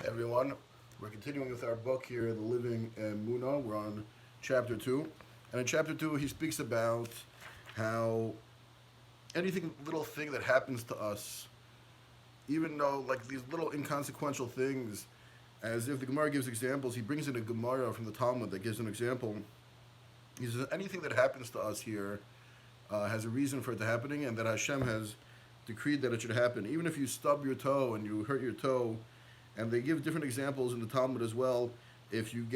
Hey everyone, we're continuing with our book here, The Living Emunah. We're on chapter 2. And in chapter 2, he speaks about how anything, little thing that happens to us, even though like these little inconsequential things, as if the Gemara gives examples, he brings in a Gemara from the Talmud that gives an example. He says anything that happens to us here has a reason for it to happening, and that Hashem has decreed that it should happen. Even if you stub your toe and you hurt your toe, and they give different examples in the Talmud as well. If you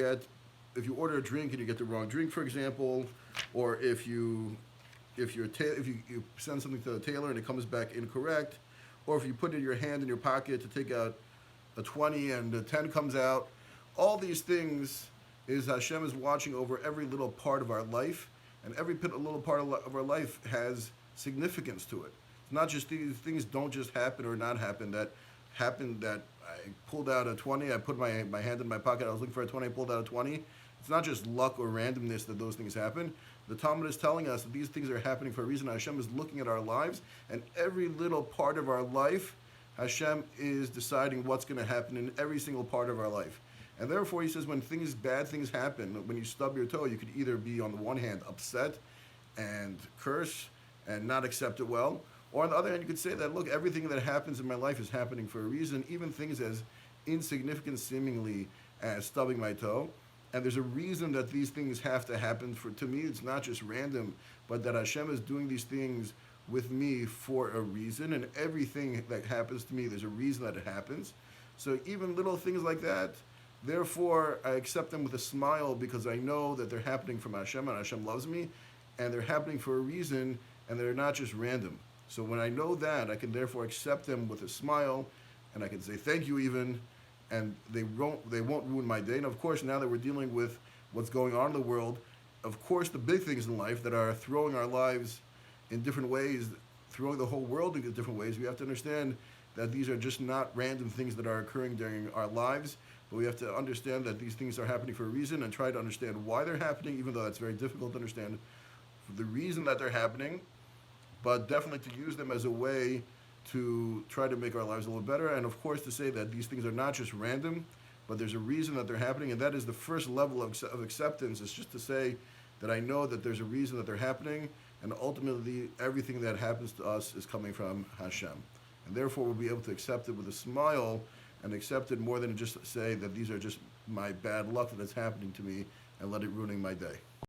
order a drink and you get the wrong drink, for example, or if you send something to the tailor and it comes back incorrect, or if you put in your hand in your pocket to take out a 20 and a 10 comes out, all these things is Hashem is watching over every little part of our life, and every little part of our life has significance to it. It's not just these things don't just happen or not happen. That happened that I pulled out a 20, I put my hand in my pocket, I was looking for a 20, I pulled out a 20. It's not just luck or randomness that those things happen. The Talmud is telling us that these things are happening for a reason. Hashem is looking at our lives, and every little part of our life, Hashem is deciding what's going to happen in every single part of our life. And therefore, he says, when bad things happen, when you stub your toe, you could either be, on the one hand, upset and curse and not accept it well, or on the other hand, you could say that, look, everything that happens in my life is happening for a reason, even things as insignificant seemingly as stubbing my toe. And there's a reason that these things have to happen. To me, it's not just random, but that Hashem is doing these things with me for a reason. And everything that happens to me, there's a reason that it happens. So even little things like that, therefore, I accept them with a smile because I know that they're happening from Hashem and Hashem loves me. And they're happening for a reason, and they're not just random. So when I know that, I can therefore accept them with a smile, and I can say thank you even, and they won't ruin my day. And of course, now that we're dealing with what's going on in the world, of course, the big things in life that are throwing our lives in different ways, throwing the whole world in different ways, we have to understand that these are just not random things that are occurring during our lives, but we have to understand that these things are happening for a reason and try to understand why they're happening, even though that's very difficult to understand the reason that they're happening, but definitely to use them as a way to try to make our lives a little better. And of course, to say that these things are not just random, but there's a reason that they're happening. And that is the first level of acceptance, is just to say that I know that there's a reason that they're happening. And ultimately, everything that happens to us is coming from Hashem. And therefore, we'll be able to accept it with a smile and accept it more than just say that these are just my bad luck that it's happening to me and let it ruining my day.